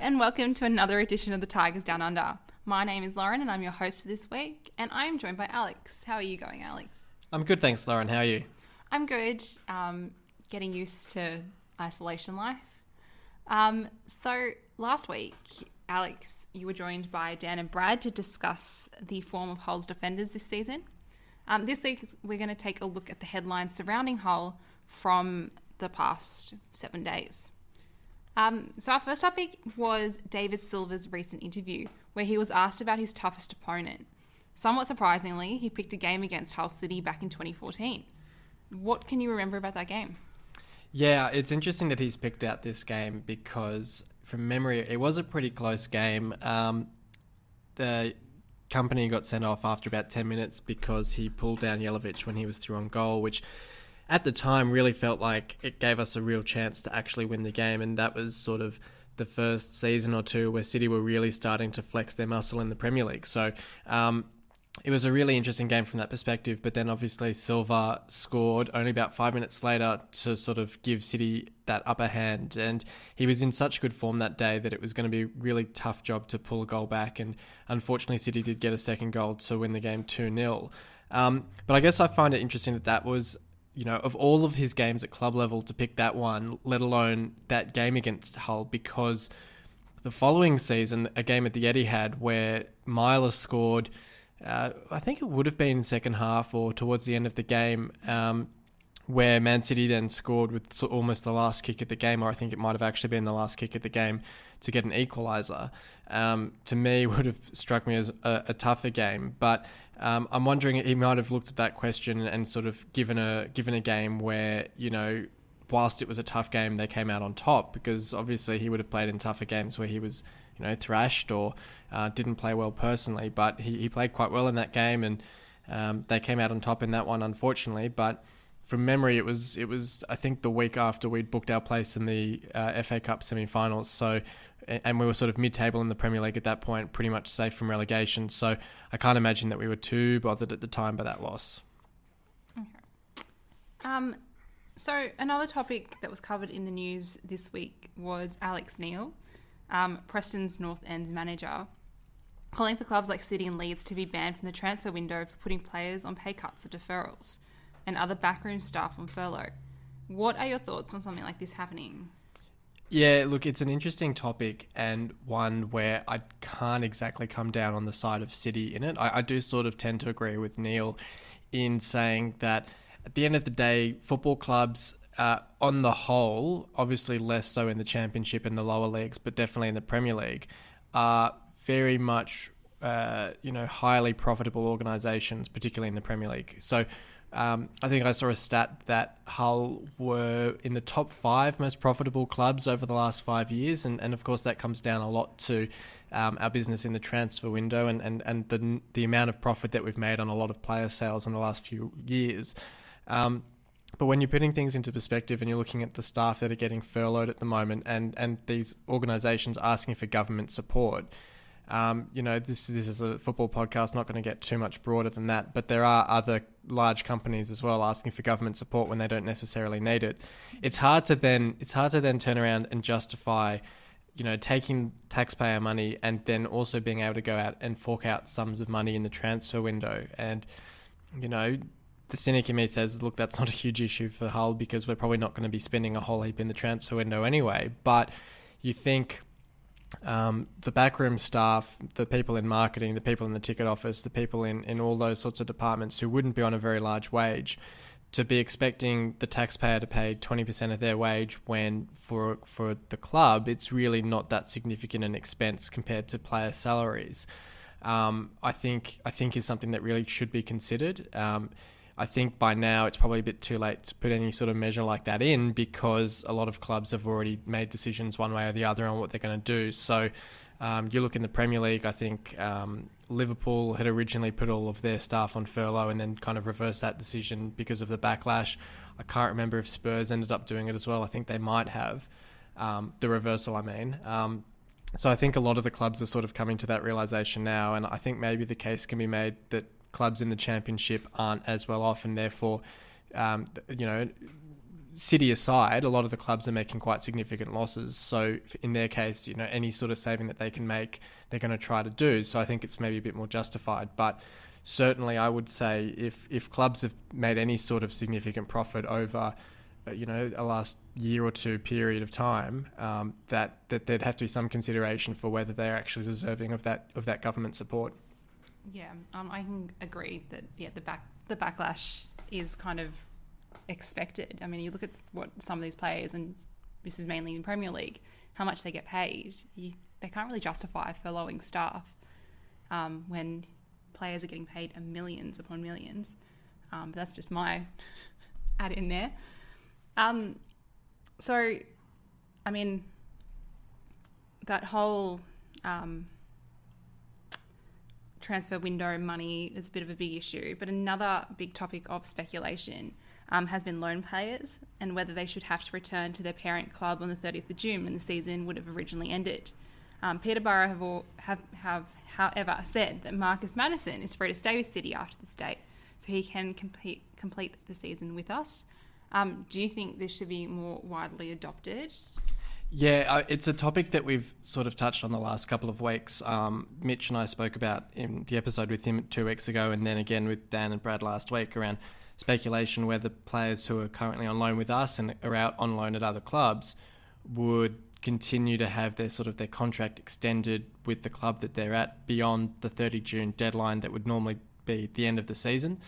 and welcome to another edition of the Tigers Down Under. My name is Lauren and I'm your host this week, and I'm joined by Alex. How are you going, Alex? I'm good, thanks, Lauren. How are you? I'm good. Getting used to isolation life. So last week, Alex, you were joined by Dan and Brad to discuss the form of Hull's defenders this season. This week, we're going to take a look at the headlines surrounding Hull from the past 7 days. So our first topic was David Silva's recent interview, where he was asked about his toughest opponent. Somewhat surprisingly, he picked a game against Hull City back in 2014. What can you remember about that game? Yeah, it's interesting that he's picked out this game because, from memory, it was a pretty close game. The company got sent off after about 10 minutes because he pulled down Jelavic when he was through on goal, which at the time really felt like it gave us a real chance to actually win the game, and that was sort of the first season or two where City were really starting to flex their muscle in the Premier League. So it was a really interesting game from that perspective, but then obviously Silva scored only about 5 minutes later to sort of give City that upper hand, and he was in such good form that day that it was going to be a really tough job to pull a goal back, and unfortunately City did get a second goal to win the game 2-0. But I guess I find it interesting that was, you know, of all of his games at club level, to pick that one, let alone that game against Hull, because the following season, a game at the Etihad where Myler scored, I think it would have been in second half or towards the end of the game, where Man City then scored with almost the last kick of the game, or I think it might have actually been the last kick of the game to get an equaliser. To me, would have struck me as a tougher game, but I'm wondering, he might have looked at that question and sort of given a game where, you know, whilst it was a tough game, they came out on top, because obviously he would have played in tougher games where he was, you know, thrashed or didn't play well personally, but he played quite well in that game, and they came out on top in that one, unfortunately. But from memory, it was I think the week after we'd booked our place in the FA Cup semi-finals, so, and we were sort of mid-table in the Premier League at that point, pretty much safe from relegation, so I can't imagine that we were too bothered at the time by that loss. Okay. So another topic that was covered in the news this week was Alex Neil, Preston's North End's manager, calling for clubs like City and Leeds to be banned from the transfer window for putting players on pay cuts or deferrals, and other backroom staff on furlough. What are your thoughts on something like this happening? Yeah, look, it's an interesting topic, and one where I can't exactly come down on the side of City in it. I do sort of tend to agree with Neil in saying that at the end of the day, football clubs, on the whole, obviously less so in the Championship and the lower leagues, but definitely in the Premier League, are very much highly profitable organisations, particularly in the Premier League. So I think I saw a stat that Hull were in the top 5 most profitable clubs over the last 5 years, and of course that comes down a lot to our business in the transfer window and the amount of profit that we've made on a lot of player sales in the last few years. But when you're putting things into perspective and you're looking at the staff that are getting furloughed at the moment, and these organisations asking for government support, this is a football podcast, not going to get too much broader than that, but there are other large companies as well asking for government support when they don't necessarily need it. It's hard to then turn around and justify, taking taxpayer money and then also being able to go out and fork out sums of money in the transfer window. And, the cynic in me says, look, that's not a huge issue for Hull because we're probably not going to be spending a whole heap in the transfer window anyway. But you think the backroom staff, the people in marketing, the people in the ticket office, the people in all those sorts of departments who wouldn't be on a very large wage, to be expecting the taxpayer to pay 20% of their wage when for the club, it's really not that significant an expense compared to player salaries. I think is something that really should be considered. I think by now it's probably a bit too late to put any sort of measure like that in, because a lot of clubs have already made decisions one way or the other on what they're going to do. So you look in the Premier League, I think Liverpool had originally put all of their staff on furlough and then kind of reversed that decision because of the backlash. I can't remember if Spurs ended up doing it as well. I think they might have. The reversal, I mean. So I think a lot of the clubs are sort of coming to that realisation now, and I think maybe the case can be made that clubs in the Championship aren't as well off, and therefore, City aside, a lot of the clubs are making quite significant losses. So in their case, any sort of saving that they can make, they're going to try to do. So I think it's maybe a bit more justified. But certainly I would say if clubs have made any sort of significant profit over, a last year or two period of time, that there'd have to be some consideration for whether they're actually deserving of that government support. Yeah, I can agree that the backlash is kind of expected. I mean, you look at what some of these players, and this is mainly in Premier League, how much they get paid. They can't really justify furloughing staff when players are getting paid millions upon millions. But that's just my add in there. So, I mean, that whole transfer window money is a bit of a big issue. But another big topic of speculation has been loan players and whether they should have to return to their parent club on the 30th of June when the season would have originally ended. Peterborough have however said that Marcus Maddison is free to stay with City after this date, so he can complete the season with us. Do you think this should be more widely adopted? Yeah, it's a topic that we've sort of touched on the last couple of weeks. Mitch and I spoke about in the episode with him 2 weeks ago, and then again with Dan and Brad last week around speculation whether players who are currently on loan with us and are out on loan at other clubs would continue to have their contract extended with the club that they're at beyond the 30 June deadline that would normally be the end of the season.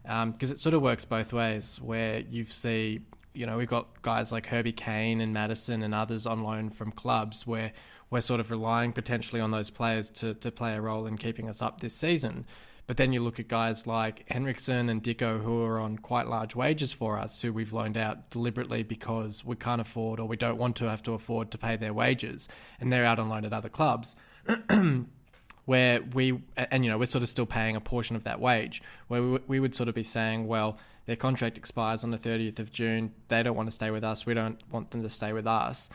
Because it sort of works both ways, where you see, we've got guys like Herbie Kane and Maddison and others on loan from clubs where we're sort of relying potentially on those players to play a role in keeping us up this season. But then you look at guys like Henriksen and Dicko who are on quite large wages for us, who we've loaned out deliberately because we can't afford or we don't want to have to afford to pay their wages, and they're out on loan at other clubs. Where we're sort of still paying a portion of that wage, where we would sort of be saying, well, their contract expires on the 30th of June. They don't want to stay with us. We don't want them to stay with us.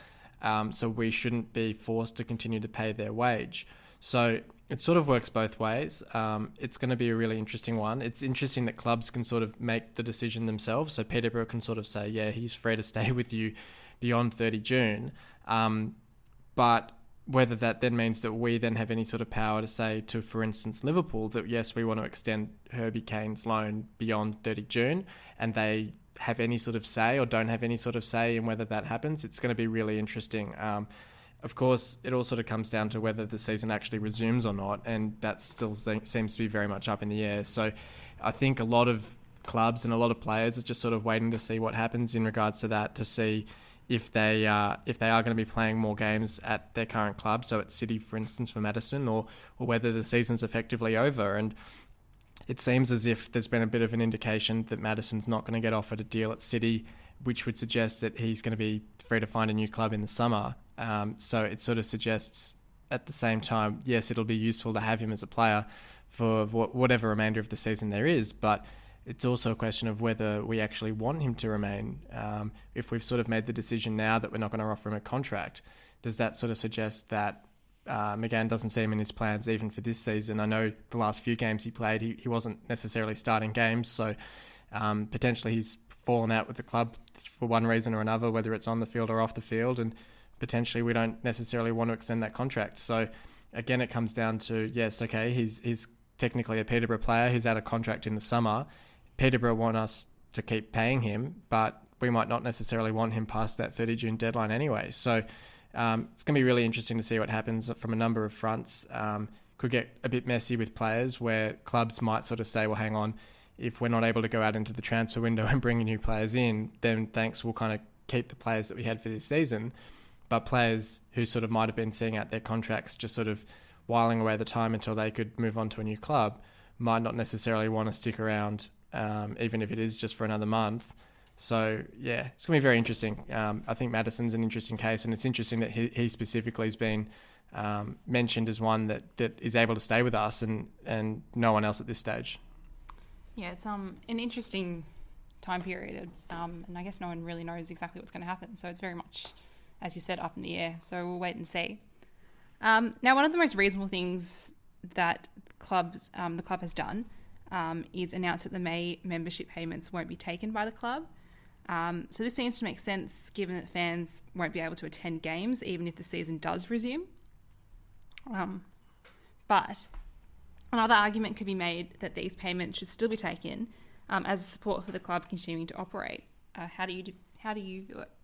So we shouldn't be forced to continue to pay their wage. So it sort of works both ways. It's going to be a really interesting one. It's interesting that clubs can sort of make the decision themselves. So Peterborough can sort of say, yeah, he's free to stay with you beyond 30 June. But whether that then means that we then have any sort of power to say to, for instance, Liverpool, that yes, we want to extend Herbie Kane's loan beyond 30 June, and they have any sort of say or don't have any sort of say in whether that happens, it's going to be really interesting. Of course, it all sort of comes down to whether the season actually resumes or not, and that still seems to be very much up in the air. So I think a lot of clubs and a lot of players are just sort of waiting to see what happens in regards to that, to see if they are going to be playing more games at their current club, so at City, for instance, for Maddison, or whether the season's effectively over. And it seems as if there's been a bit of an indication that Maddison's not going to get offered a deal at City, which would suggest that he's going to be free to find a new club in the summer. So it sort of suggests at the same time, yes, it'll be useful to have him as a player for whatever remainder of the season there is, but it's also a question of whether we actually want him to remain. If we've sort of made the decision now that we're not going to offer him a contract, does that sort of suggest that McGann doesn't see him in his plans even for this season? I know the last few games he played, he wasn't necessarily starting games, so potentially he's fallen out with the club for one reason or another, whether it's on the field or off the field, and potentially we don't necessarily want to extend that contract. So again, it comes down to, yes, okay, he's technically a Peterborough player, he's out of contract in the summer. Peterborough want us to keep paying him, but we might not necessarily want him past that 30 June deadline anyway. So it's going to be really interesting to see what happens from a number of fronts. Could get a bit messy with players where clubs might sort of say, well, hang on, if we're not able to go out into the transfer window and bring new players in, then thanks, we'll kind of keep the players that we had for this season. But players who sort of might have been seeing out their contracts, just sort of whiling away the time until they could move on to a new club, might not necessarily want to stick around, even if it is just for another month. So, yeah, it's going to be very interesting. I think Maddison's an interesting case, and it's interesting that he specifically has been mentioned as one that is able to stay with us and no one else at this stage. Yeah, it's an interesting time period, and I guess no one really knows exactly what's going to happen. So it's very much, as you said, up in the air. So we'll wait and see. Now, one of the most reasonable things that the club has done is announce that the May membership payments won't be taken by the club. So this seems to make sense given that fans won't be able to attend games even if the season does resume. But another argument could be made that these payments should still be taken as support for the club continuing to operate. How do you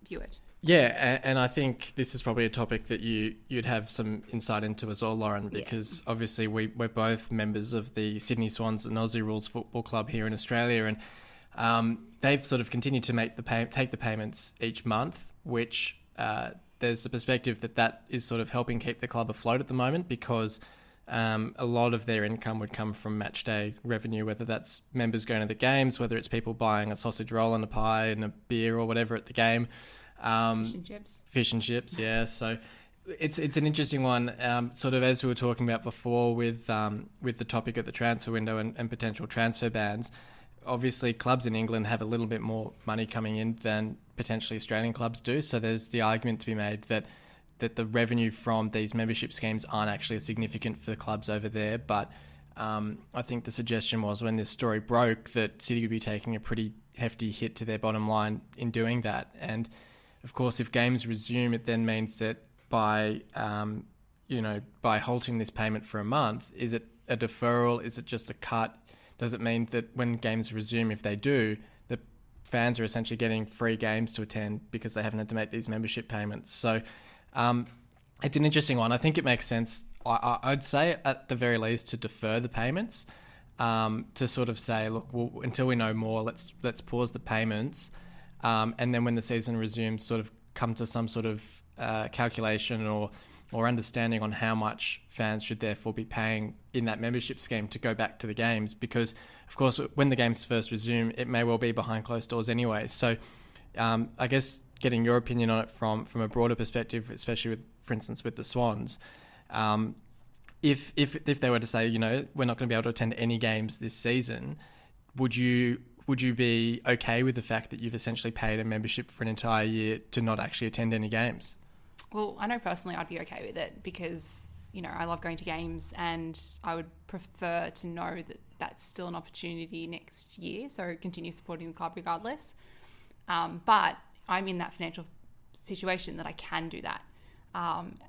view it? Yeah, and I think this is probably a topic that you'd have some insight into as well, Lauren, because obviously we're both members of the Sydney Swans and Aussie Rules Football Club here in Australia, and they've sort of continued to take the payments each month, which there's the perspective that is sort of helping keep the club afloat at the moment, because a lot of their income would come from match day revenue, whether that's members going to the games, whether it's people buying a sausage roll and a pie and a beer or whatever at the game. Fish and chips, yeah. So it's an interesting one, sort of as we were talking about before with the topic of the transfer window and potential transfer bans. Obviously, clubs in England have a little bit more money coming in than potentially Australian clubs do. So there's the argument to be made that the revenue from these membership schemes aren't actually as significant for the clubs over there. But I think the suggestion was, when this story broke, that City would be taking a pretty hefty hit to their bottom line in doing that. And of course, if games resume, it then means that by halting this payment for a month, is it a deferral? Is it just a cut? Does it mean that when games resume, if they do, the fans are essentially getting free games to attend because they haven't had to make these membership payments? So it's an interesting one. I think it makes sense. I'd say at the very least to defer the payments, to sort of say, look, until we know more, let's pause the payments. And then when the season resumes, sort of come to some sort of calculation or understanding on how much fans should therefore be paying in that membership scheme to go back to the games. Because, of course, when the games first resume, it may well be behind closed doors anyway. So I guess getting your opinion on it from a broader perspective, especially with, for instance, with the Swans, if they were to say, we're not going to be able to attend any games this season, would you be okay with the fact that you've essentially paid a membership for an entire year to not actually attend any games? Well, I know personally I'd be okay with it because, I love going to games and I would prefer to know that that's still an opportunity next year, so continue supporting the club regardless. But I'm in that financial situation that I can do that.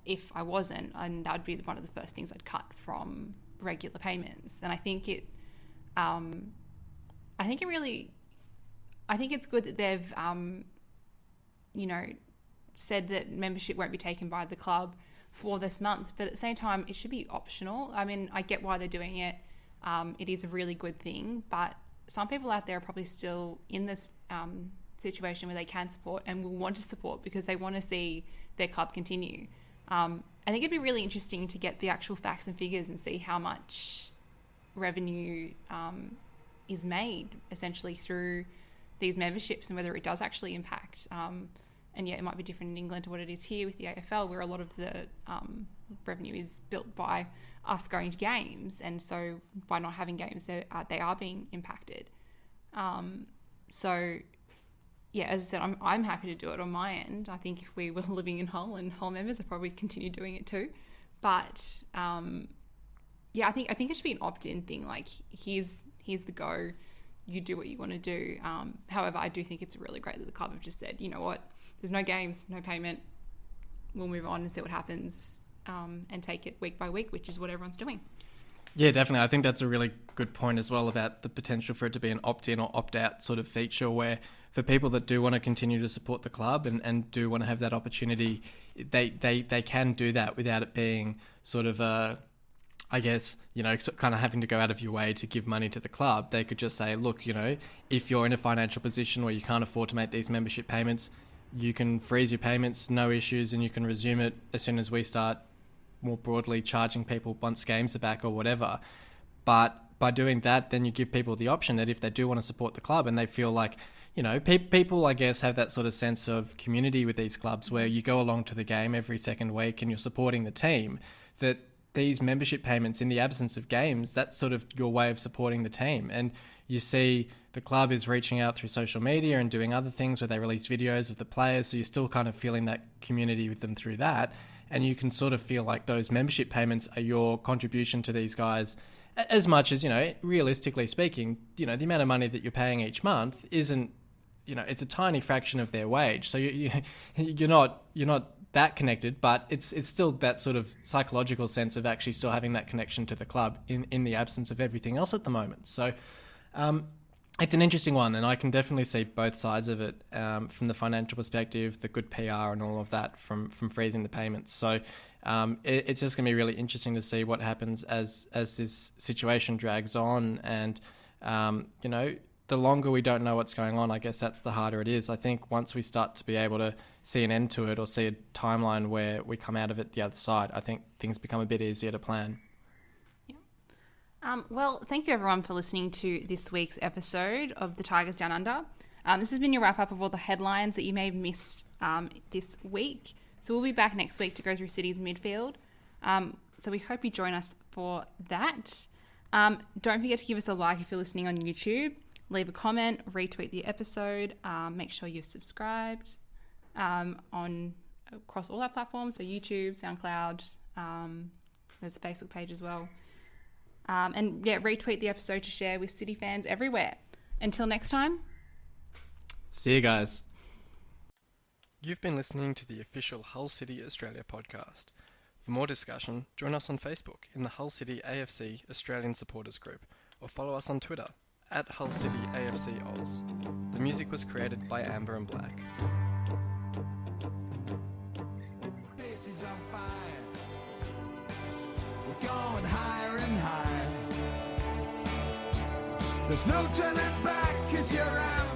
If I wasn't, and that would be one of the first things I'd cut from regular payments. And I think it's good that they've, said that membership won't be taken by the club for this month, but at the same time, it should be optional. I mean, I get why they're doing it. It is a really good thing, but some people out there are probably still in this situation where they can support and will want to support because they want to see their club continue. I think it'd be really interesting to get the actual facts and figures and see how much revenue is made essentially through these memberships and whether it does actually impact. And yeah, it might be different in England to what it is here with the AFL, where a lot of the revenue is built by us going to games. And so by not having games, they are being impacted. So yeah, as I said, I'm happy to do it on my end. I think if we were living in Hull and Hull members, I'd probably continue doing it too. But yeah, I think it should be an opt-in thing. Like, here's the go. You do what you want to do. However, I do think it's really great that the club have just said, you know what, there's no games, no payment. We'll move on and see what happens, and take it week by week, which is what everyone's doing. Yeah, definitely. I think that's a really good point as well about the potential for it to be an opt-in or opt-out sort of feature, where for people that do want to continue to support the club and do want to have that opportunity, they can do that without it being sort of I guess, kind of having to go out of your way to give money to the club. They could just say, look, if you're in a financial position where you can't afford to make these membership payments, you can freeze your payments, no issues, and you can resume it as soon as we start more broadly charging people once games are back or whatever. But by doing that, then you give people the option that if they do want to support the club and they feel like, people, I guess, have that sort of sense of community with these clubs where you go along to the game every second week and you're supporting the team, that these membership payments in the absence of games, that's sort of your way of supporting the team. And you see the club is reaching out through social media and doing other things where they release videos of the players. So you're still kind of feeling that community with them through that. And you can sort of feel like those membership payments are your contribution to these guys, as much as, realistically speaking, the amount of money that you're paying each month isn't it's a tiny fraction of their wage. So you're not that connected, but it's still that sort of psychological sense of actually still having that connection to the club in the absence of everything else at the moment. So it's an interesting one, and I can definitely see both sides of it, from the financial perspective, the good PR and all of that from freezing the payments. So it's just going to be really interesting to see what happens as this situation drags on, and the longer we don't know what's going on, I guess that's the harder it is. I think once we start to be able to see an end to it, or see a timeline where we come out of it the other side, I think things become a bit easier to plan. Well, thank you everyone for listening to this week's episode of the Tigers Down Under. This has been your wrap up of all the headlines that you may have missed this week. So we'll be back next week to go through City's midfield. So we hope you join us for that. Don't forget to give us a like if you're listening on YouTube. Leave a comment, retweet the episode. Make sure you're subscribed across all our platforms. So YouTube, SoundCloud. There's a Facebook page as well. And retweet the episode to share with City fans everywhere. Until next time. See you guys. You've been listening to the official Hull City Australia podcast. For more discussion, join us on Facebook in the Hull City AFC Australian Supporters Group, or follow us on Twitter at Hull City AFC Oz. The music was created by Amber and Black. Going higher and higher. There's no turning back 'cause you're out.